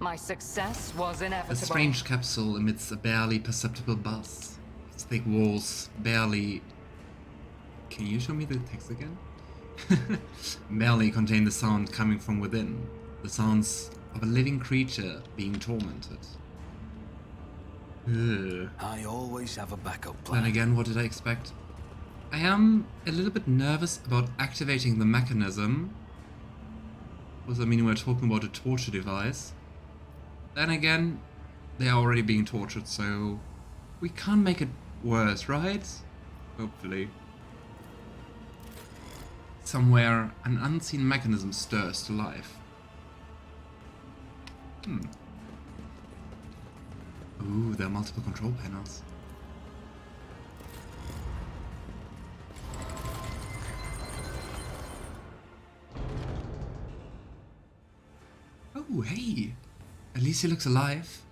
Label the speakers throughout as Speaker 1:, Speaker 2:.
Speaker 1: My success was
Speaker 2: A
Speaker 1: inevitable.
Speaker 2: strange capsule emits a barely perceptible buzz. Its thick walls barely... Can you show me the text again? Barely contain the sound coming from within. The sounds of a living creature being tormented. Ugh.
Speaker 3: I always have a backup plan.
Speaker 2: Then again, what did I expect? I am a little bit nervous about activating the mechanism. Because I mean, we're talking about a torture device. Then again, they are already being tortured, so we can't make it worse, right? Hopefully. Somewhere, an unseen mechanism stirs to life. Ooh, there are multiple control panels. Oh, hey! At least he looks alive,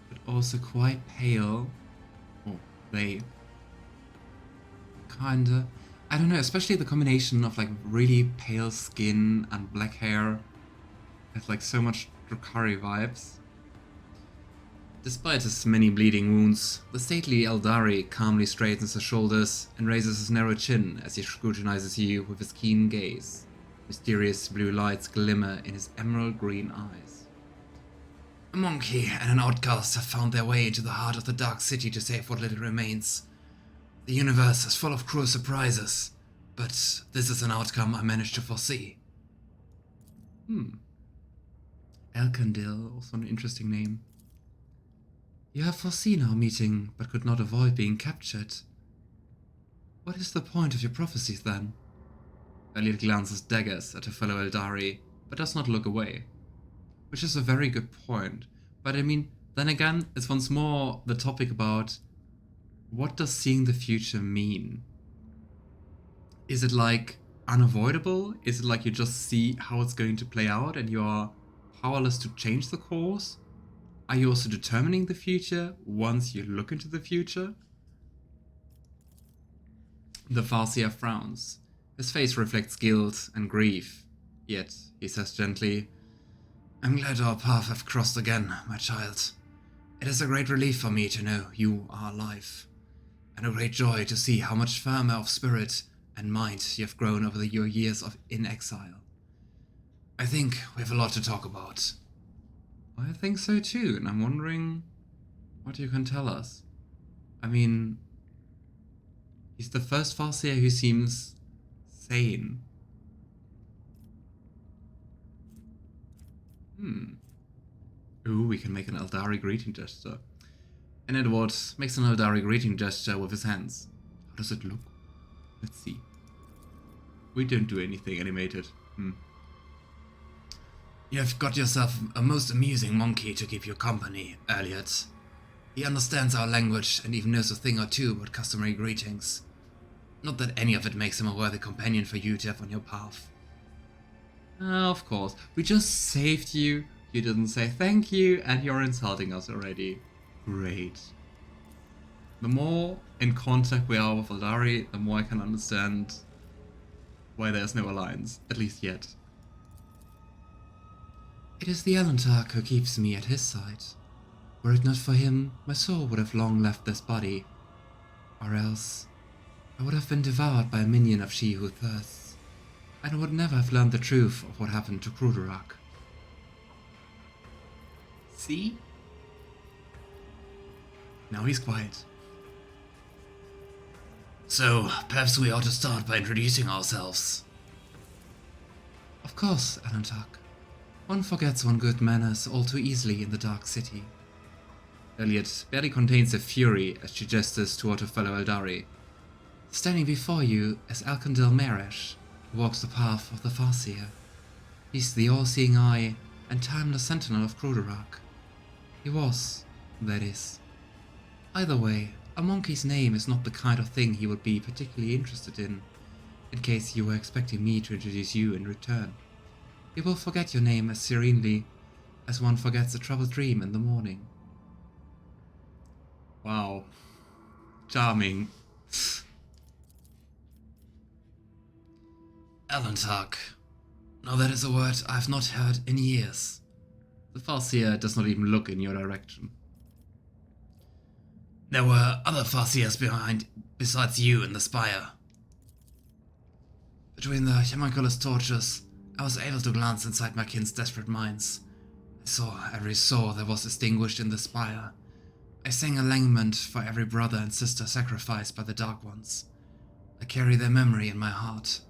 Speaker 2: but also quite pale. Oh, they... Kinda... I don't know, especially the combination of like really pale skin and black hair has like so much Drukhari vibes. Despite his many bleeding wounds, the stately Eldari calmly straightens his shoulders and raises his narrow chin as he scrutinizes you with his keen gaze. Mysterious blue lights glimmer in his emerald green eyes. A monkey and an outcast have found their way into the heart of the Dark City to save what little remains. The universe is full of cruel surprises, but this is an outcome I managed to foresee. Alcandil, also an interesting name. You have foreseen our meeting, but could not avoid being captured. What is the point of your prophecies, then? Yrliet glances daggers at her fellow Eldari, but does not look away. Which is a very good point. But I mean, then again, it's once more the topic about what does seeing the future mean? Is it like unavoidable? Is it like you just see how it's going to play out and you are powerless to change the course? Are you also determining the future once you look into the future? The farseer frowns. His face reflects guilt and grief. Yet, he says gently, I'm glad our paths have crossed again, my child. It is a great relief for me to know you are alive, and a great joy to see how much firmer of spirit and mind you have grown over your years in exile. I think we have a lot to talk about. I think so too, and I'm wondering what you can tell us. I mean, he's the first farseer who seems sane. Ooh, we can make an Eldari greeting gesture. And Edward makes an Eldari greeting gesture with his hands. How does it look? Let's see. We don't do anything animated. You have got yourself a most amusing monkey to keep you company, Yrliet. He understands our language and even knows a thing or two about customary greetings. Not that any of it makes him a worthy companion for you to have on your path. Of course. We just saved you. You didn't say thank you, and you're insulting us already. Great. The more in contact we are with Eldari, the more I can understand why there's no alliance, at least yet. It is the Alantark who keeps me at his side. Were it not for him, my soul would have long left this body. Or else, I would have been devoured by a minion of she who thirsts, and would never have learned the truth of what happened to Crudarach. See? Now he's quiet. So, perhaps we ought to start by introducing ourselves. Of course, Alantark. One forgets one's good manners all too easily in the Dark City. Yrliet barely contains her fury as she gestures toward her fellow Eldari. Standing before you is Alcandil Meresh, who walks the path of the farseer. He's the all-seeing eye and timeless sentinel of Crudarach. He was, that is. Either way, a monkey's name is not the kind of thing he would be particularly interested in case you were expecting me to introduce you in return. He will forget your name as serenely as one forgets a troubled dream in the morning. Wow. Charming. Alantark. Now that is a word I have not heard in years. The farseer does not even look in your direction.
Speaker 1: There were other farseers besides you in the spire.
Speaker 2: Between the homunculus torches, I was able to glance inside my kin's desperate minds. I saw every soul that was extinguished in the spire. I sang a lament for every brother and sister sacrificed by the Dark Ones. I carry their memory in my heart,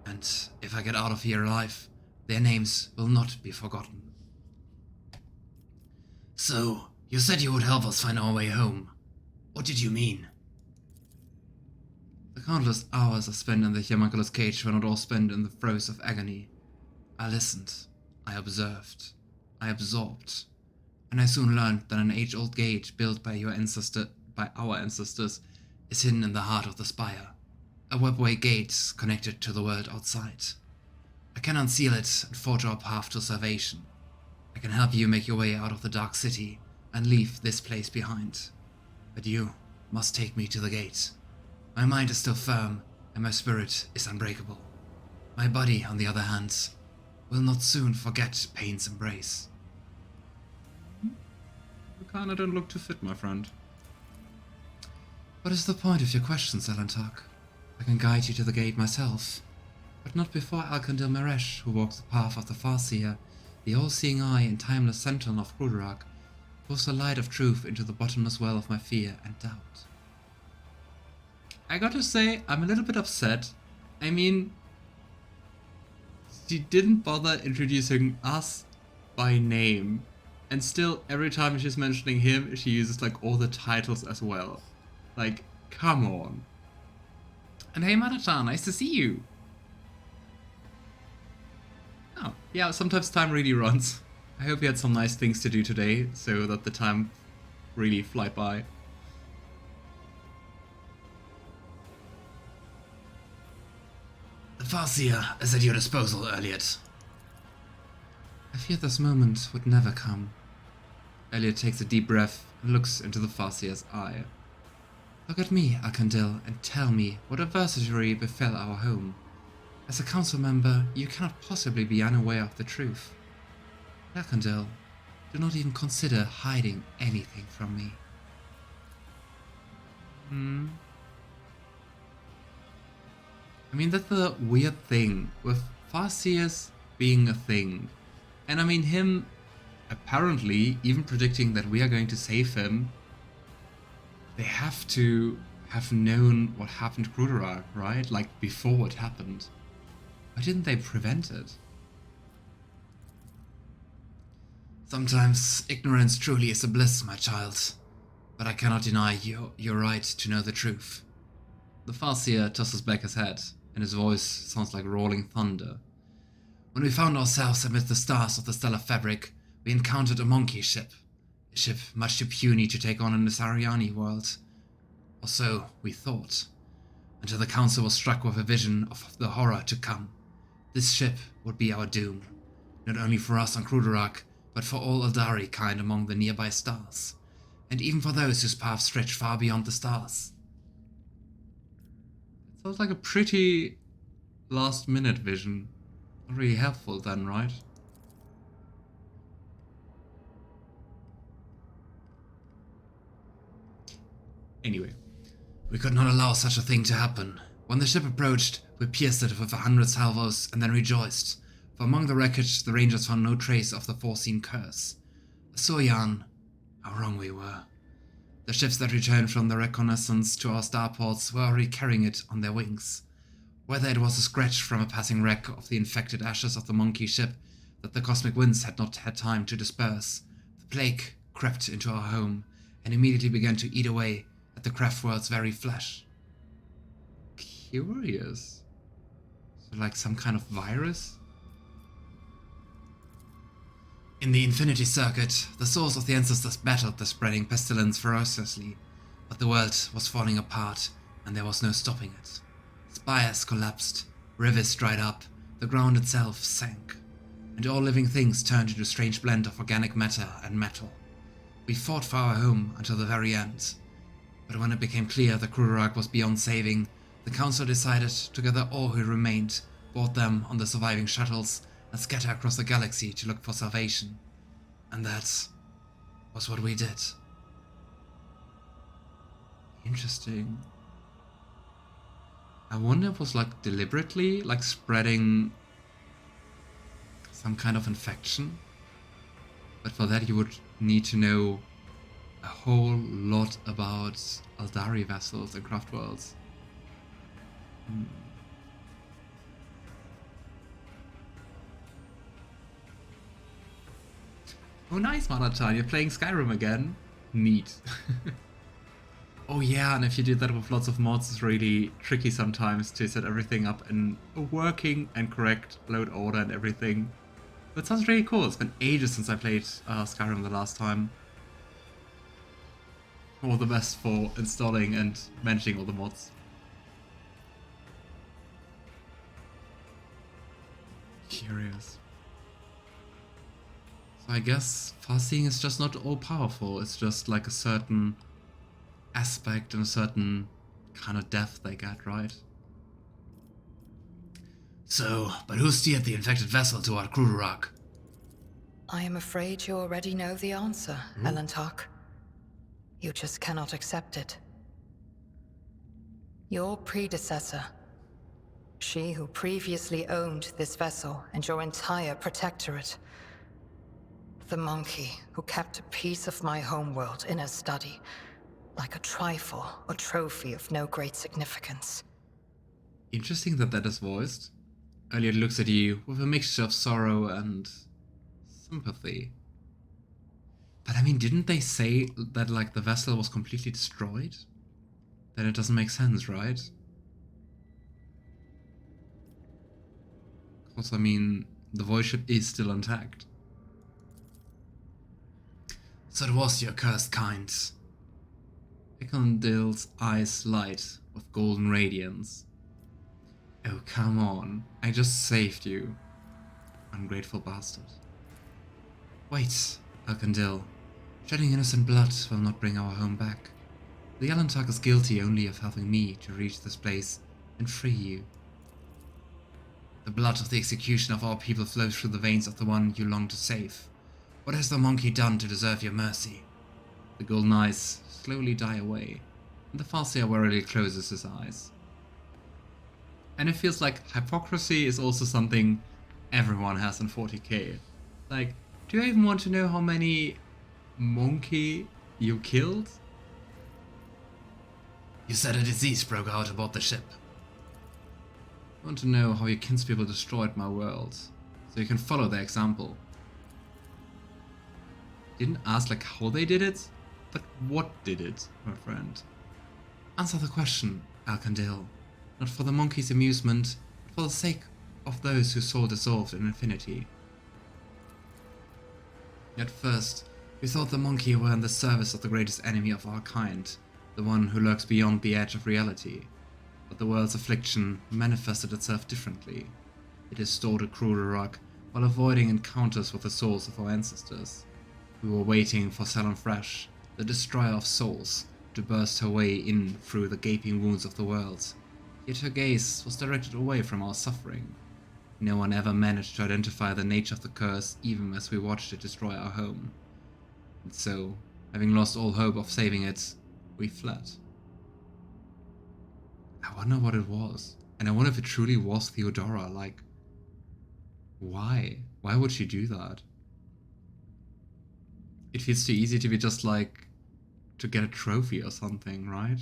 Speaker 2: and if I get out of here alive, their names will not be forgotten.
Speaker 1: So, you said you would help us find our way home. What did you mean?
Speaker 2: The countless hours I spent in the homunculus cage were not all spent in the throes of agony. I listened, I observed, I absorbed, and I soon learned that an age-old gate built by our ancestors is hidden in the heart of the spire. A webway gate connected to the world outside. I can unseal it and forge our path to salvation. I can help you make your way out of the dark city and leave this place behind. But you must take me to the gate. My mind is still firm and my spirit is unbreakable. My body, on the other hand, will not soon forget pain's embrace. You kinda don't look too fit, my friend. What is the point of your questions, Alantak? I can guide you to the gate myself, but not before Alcandil Maresh, who walks the path of the Farseer, the all-seeing eye and timeless sentinel of Crudarach, pours the light of truth into the bottomless well of my fear and doubt. I gotta say, I'm a little bit upset. I mean, she didn't bother introducing us by name, and still every time she's mentioning him, she uses like all the titles as well. Like, come on. And hey Marazhai, nice to see you. Oh, yeah, sometimes time really runs. I hope you had some nice things to do today, so that the time really fly by.
Speaker 1: The Farseer is at your disposal, Yrliet.
Speaker 2: I feared this moment would never come. Yrliet takes a deep breath and looks into the Farseer's eye. Look at me, Alcandil, and tell me what adversity befell our home. As a council member, you cannot possibly be unaware of the truth. Alcandil, do not even consider hiding anything from me. I mean, that's the weird thing with Farseers being a thing. And I mean, him apparently even predicting that we are going to save him. They have to have known what happened to Crudarach, right? Like, before it happened. Why didn't they prevent it?
Speaker 1: Sometimes ignorance truly is a bliss, my child. But I cannot deny your right to know the truth.
Speaker 2: The Farseer tosses back his head, and his voice sounds like rolling thunder.
Speaker 1: When we found ourselves amidst the stars of the stellar fabric, we encountered a monkey ship. A ship much too puny to take on in this Ariani world. Or so we thought. Until the council was struck with a vision of the horror to come. This ship would be our doom. Not only for us on Crudarach, but for all Eldari kind among the nearby stars. And even for those whose paths stretch far beyond the stars.
Speaker 2: It sounds like a pretty last-minute vision. Not really helpful then, right? Anyway.
Speaker 1: We could not allow such a thing to happen. When the ship approached, we pierced it with 100 salvos and then rejoiced. For among the wreckage, the Rangers found no trace of the foreseen curse. Soyan, how wrong we were. The ships that returned from the reconnaissance to our starports were already carrying it on their wings. Whether it was a scratch from a passing wreck of the infected ashes of the monkey ship that the cosmic winds had not had time to disperse, the plague crept into our home and immediately began to eat away at the craftworld's very flesh.
Speaker 2: Curious. So like some kind of virus?
Speaker 1: In the Infinity Circuit, the souls of the ancestors battled the spreading pestilence ferociously, but the world was falling apart and there was no stopping it. Spires collapsed, rivers dried up, the ground itself sank, and all living things turned into a strange blend of organic matter and metal. We fought for our home until the very end, but when it became clear that Crudarach was beyond saving, the council decided to gather all who remained, board them on the surviving shuttles, and scatter across the galaxy to look for salvation. And that was what we did. Interesting. I wonder if it was like deliberately like spreading some kind of infection. But for that you would need to know a whole lot about Aldari vessels and craft worlds. Oh nice, Marazhai, you're playing Skyrim again? Neat. Oh yeah, and if you do that with lots of mods, it's really tricky sometimes to set everything up in a working and correct load order and everything. But it sounds really cool. It's been ages since I played Skyrim the last time. All the best for installing and managing all the mods. Curious. So I guess farseeing is just not all powerful. It's just like a certain aspect and a certain kind of depth they get, right?
Speaker 2: So, but who steered the infected vessel toward Crudarach?
Speaker 4: I am afraid you already know the answer, Elentok. You just cannot accept it. Your predecessor, she who previously owned this vessel and your entire protectorate, the monkey who kept a piece of my homeworld in her study, like a trifle or trophy of no great significance.
Speaker 1: Interesting that that is voiced. Yrliet looks at you with a mixture of sorrow and sympathy. But I mean, didn't they say that like the vessel was completely destroyed? Then it doesn't make sense, right? Because I mean, the void ship is still intact.
Speaker 2: So it was your cursed kind.
Speaker 1: Ekondil's eyes light with golden radiance. Oh, come on. I just saved you. Ungrateful bastard. Wait, Alcandil. Shedding innocent blood will not bring our home back. The Elentok is guilty only of helping me to reach this place and free you. The blood of the execution of our people flows through the veins of the one you long to save. What has the monkey done to deserve your mercy? The golden eyes slowly die away, and the farseer warily closes his eyes. And it feels like hypocrisy is also something everyone has in 40k. Like, do you even want to know how many monkey you killed?
Speaker 2: You said a disease broke out aboard the ship.
Speaker 1: I want to know how your kinspeople destroyed my world, so you can follow their example. Didn't ask like how they did it, but what did it, my friend? Answer the question, Alcandil. Not for the monkey's amusement, but for the sake of those whose soul dissolved in infinity. At first, we thought the monkey were in the service of the greatest enemy of our kind, the one who lurks beyond the edge of reality. But the world's affliction manifested itself differently. It is stored at Crudarach while avoiding encounters with the souls of our ancestors. We were waiting for Salon Fresh, the destroyer of souls, to burst her way in through the gaping wounds of the world. Yet her gaze was directed away from our suffering. No one ever managed to identify the nature of the curse even as we watched it destroy our home. And so, having lost all hope of saving it, we fled. I wonder what it was. And I wonder if it truly was Theodora, like... Why? Why would she do that? It feels too easy to be just like... to get a trophy or something, right?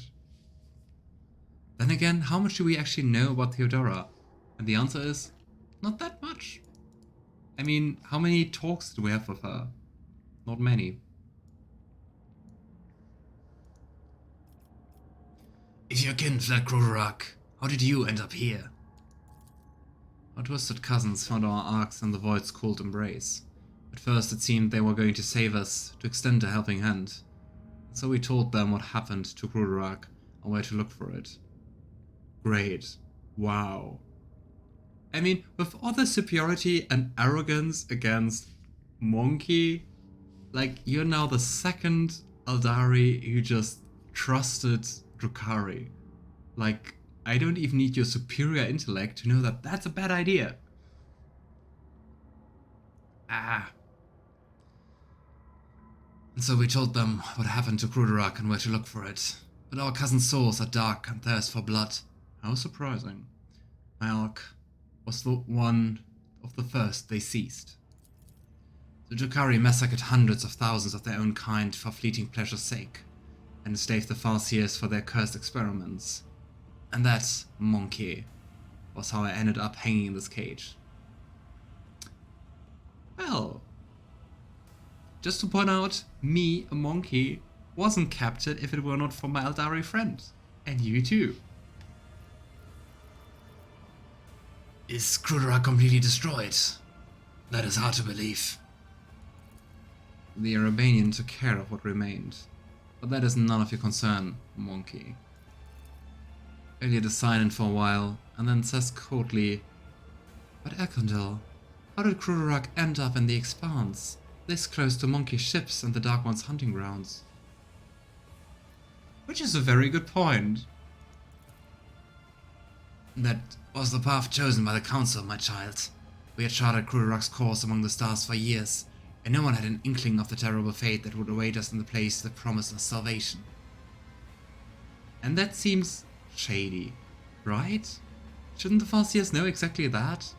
Speaker 1: Then again, how much do we actually know about Theodora? And the answer is, not that much. I mean, how many talks did we have with her? Not many.
Speaker 2: If your kin fled Crudarach, how did you end up here?
Speaker 1: Our twisted cousins found our arcs in the Void's cold embrace. At first it seemed they were going to save us, to extend a helping hand. So we told them what happened to Crudarach and where to look for it. Great. Wow. I mean, with all the superiority and arrogance against Monkey, like, you're now the second Aldari who just trusted Drukhari. Like, I don't even need your superior intellect to know that that's a bad idea. And so we told them what happened to Crudarach and where to look for it. But our cousin's souls are dark and thirst for blood. How surprising. My arc was the one of the first they seized. The Drukhari massacred hundreds of thousands of their own kind for fleeting pleasure's sake, and enslaved the farseers for their cursed experiments. And that, monkey, was how I ended up hanging in this cage. Well, just to point out, me, a monkey, wasn't captured if it were not for my Eldari friend. And you too.
Speaker 2: Is Crudarach completely destroyed? That is hard to believe.
Speaker 1: The Arabanian took care of what remained. But that is none of your concern, monkey. Yrliet is silent for a while, and then says coldly, "But Arkandel, how did Crudarach end up in the Expanse, this close to monkey ships and the Dark One's hunting grounds?" Which is a very good point.
Speaker 2: That was the path chosen by the Council, my child. We had charted Crudarach's course among the stars for years, and no one had an inkling of the terrible fate that would await us in the place that promised us salvation.
Speaker 1: And that seems shady, right? Shouldn't the Farseers know exactly that?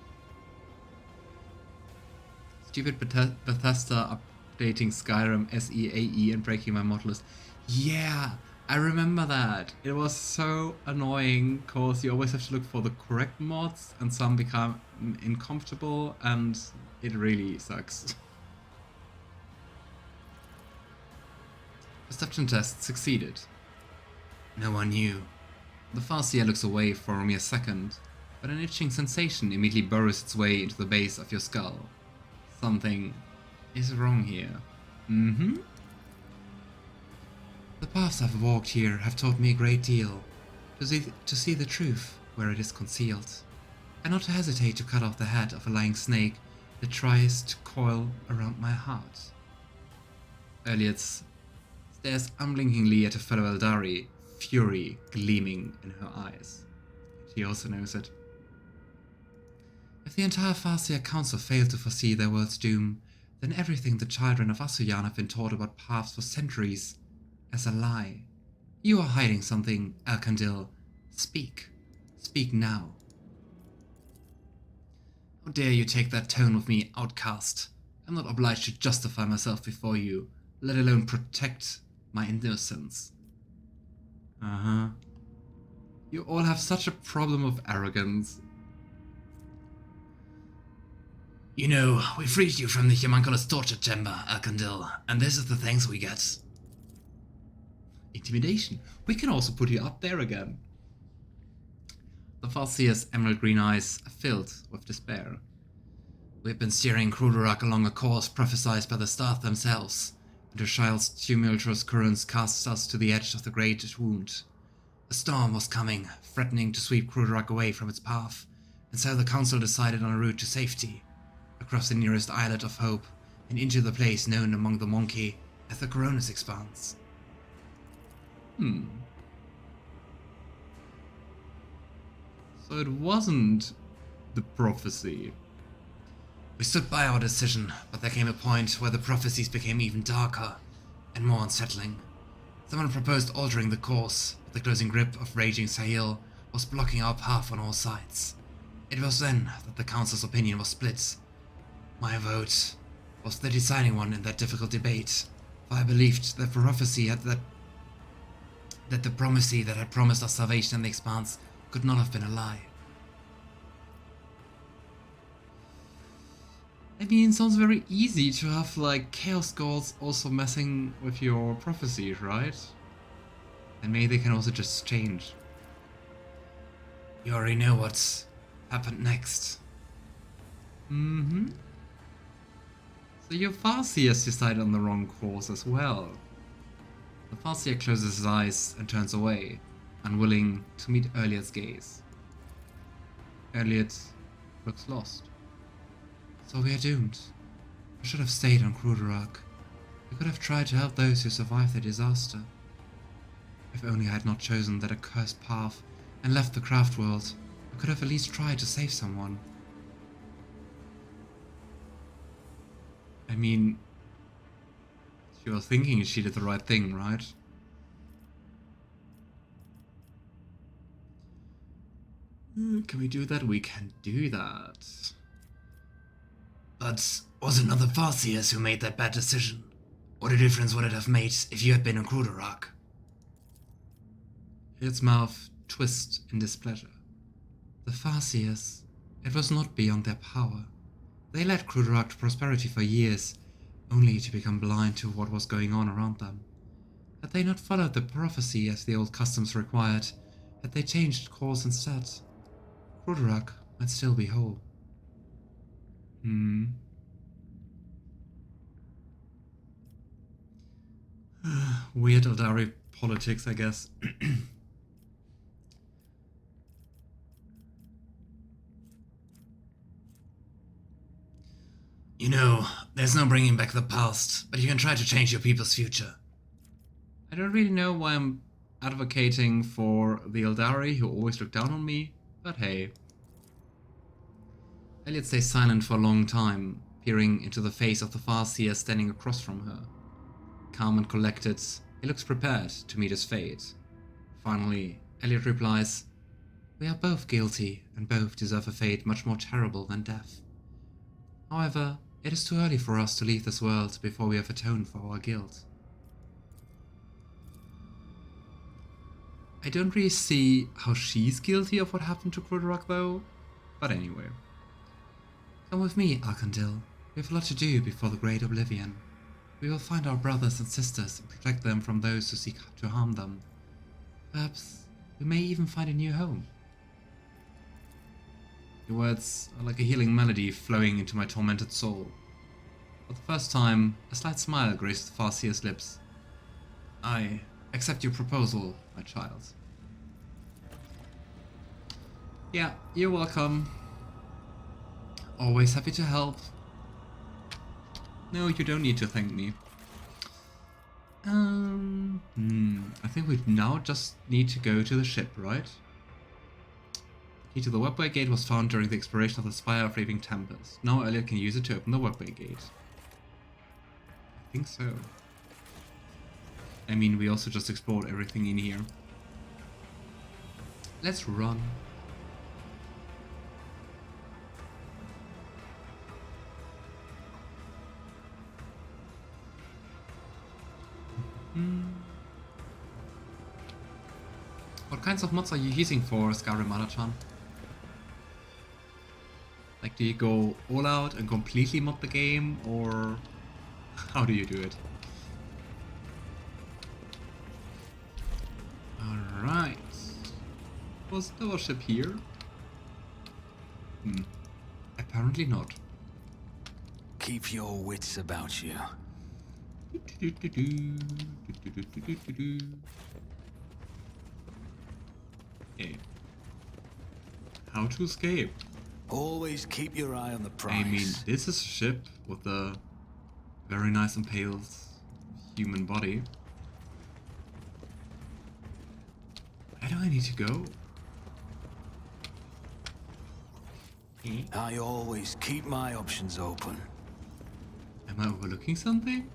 Speaker 1: Stupid Bethesda updating Skyrim SEAE and breaking my mod list. Yeah, I remember that. It was so annoying because you always have to look for the correct mods and some become incompatible and it really sucks. Perception test succeeded.
Speaker 2: No one knew.
Speaker 1: The Farseer looks away for a mere second, but an itching sensation immediately burrows its way into the base of your skull. Something is wrong here. The paths I've walked here have taught me a great deal. To see the truth where it is concealed, and not to hesitate to cut off the head of a lying snake that tries to coil around my heart. Yrliet stares unblinkingly at a fellow Eldari, fury gleaming in her eyes. She also knows it. If the entire Farseer Council failed to foresee their world's doom, then everything the children of Asuyan have been taught about paths for centuries is a lie. You are hiding something, Arkandil. Speak. Speak now.
Speaker 2: How dare you take that tone with me, outcast? I'm not obliged to justify myself before you, let alone protect my innocence.
Speaker 1: You all have such a problem of arrogance.
Speaker 2: You know, we freed you from the homunculus torture chamber, Arkandil, and this is the thanks we get.
Speaker 1: Intimidation. We can also put you up there again. The Farseer's emerald green eyes are filled with despair.
Speaker 2: We've been steering Crudarach along a course prophesied by the stars themselves, and Rashil's tumultuous currents cast us to the edge of the great wound. A storm was coming, threatening to sweep Crudarach away from its path, and so the council decided on a route to safety, across the nearest islet of hope, and into the place known among the monkey as the Koronus Expanse.
Speaker 1: So it wasn't the prophecy.
Speaker 2: We stood by our decision, but there came a point where the prophecies became even darker and more unsettling. Someone proposed altering the course, but the closing grip of raging Sahil was blocking our path on all sides. It was then that the council's opinion was split. My vote was the deciding one in that difficult debate, for I believed that prophecy had that the prophecy that had promised us salvation in the Expanse could not have been a lie.
Speaker 1: I mean, it sounds very easy to have, like, Chaos Gods also messing with your prophecies, right? And maybe they can also just change.
Speaker 2: You already know what's happened next.
Speaker 1: So your Farseers decided on the wrong course as well. The Farseer closes his eyes and turns away, unwilling to meet Yrliet's gaze. Yrliet looks lost.
Speaker 2: So we are doomed. We should have stayed on Crudarach. We could have tried to help those who survived the disaster.
Speaker 1: If only I had not chosen that accursed path and left the craft world, I could have at least tried to save someone. I mean, She was thinking she did the right thing, right? Can we do that? We can do that.
Speaker 2: But was it not the farseers who made that bad decision? What a difference would it have made if you had been a Crudarach?
Speaker 1: Its mouth twists in displeasure. The farseers, it was not beyond their power. They led Crudarach to prosperity for years, only to become blind to what was going on around them. Had they not followed the prophecy as the old customs required, had they changed course instead, Crudarach might still be whole. Weird Eldari politics, I guess.
Speaker 2: You know, there's no bringing back the past, but you can try to change your people's future.
Speaker 1: I don't really know why I'm advocating for the Eldari who always look down on me, but hey. Yrliet stays silent for a long time, peering into the face of the farseer standing across from her. Calm and collected, he looks prepared to meet his fate. Finally, Yrliet replies, "We are both guilty, and both deserve a fate much more terrible than death. However, it is too early for us to leave this world before we have atoned for our guilt." I don't really see how she's guilty of what happened to Crudarach though, but anyway. Come with me, Argenta. We have a lot to do before the Great Oblivion. We will find our brothers and sisters and protect them from those who seek to harm them. Perhaps we may even find a new home. Your words are like a healing melody flowing into my tormented soul. For the first time, a slight smile graced the farseer's lips. I accept your proposal, my child. Yeah, you're welcome. Always happy to help. No, you don't need to thank me. I think we now just need to go to the ship, right? Key to the webway gate was found during the exploration of the Spire of Raving Tempest. Now Yrliet can use it to open the webway gate. I think so. I mean, we also just explored everything in here. Let's run. What kinds of mods are you using for Skyrim Marathon? Like, do you go all out and completely mod the game, or how do you do it? Alright. Was the warship here? Apparently not.
Speaker 3: Keep your wits about you.
Speaker 1: Okay. How to escape?
Speaker 3: Always keep your eye on the prize.
Speaker 1: I mean, this is a ship with a very nice impaled human body. Where do I need to go?
Speaker 3: I always keep my options open.
Speaker 1: Am I overlooking something?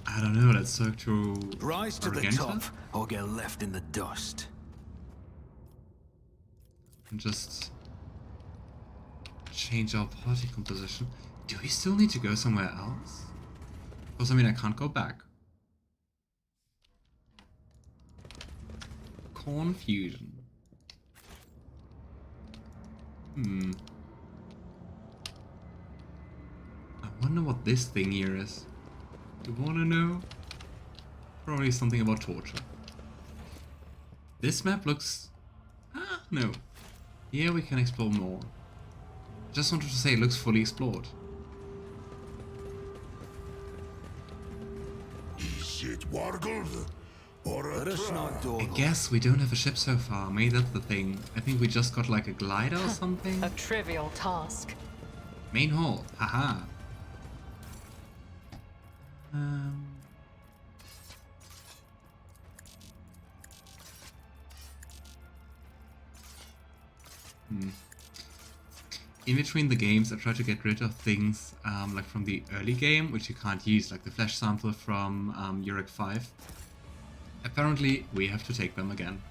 Speaker 1: I don't know, let's talk to
Speaker 3: Rise to
Speaker 1: Argenta?
Speaker 3: the top or get left in the dust.
Speaker 1: And just change our party composition. Do we still need to go somewhere else? Because I mean, I can't go back. Confusion. I wonder what this thing here is. You wanna know? Probably something about torture. This map looks... no. Here we can explore more. Just wanted to say it looks fully explored.
Speaker 5: Is it wargled or a
Speaker 3: Let us not
Speaker 1: I
Speaker 3: dawdle.
Speaker 1: guess we don't have a ship so far. Maybe that's the thing. I think we just got like a glider or something.
Speaker 4: A trivial task.
Speaker 1: Main hall. Haha. in between the games, I try to get rid of things like from the early game, which you can't use, like the flesh sample from Yrliet 5. Apparently, we have to take them again.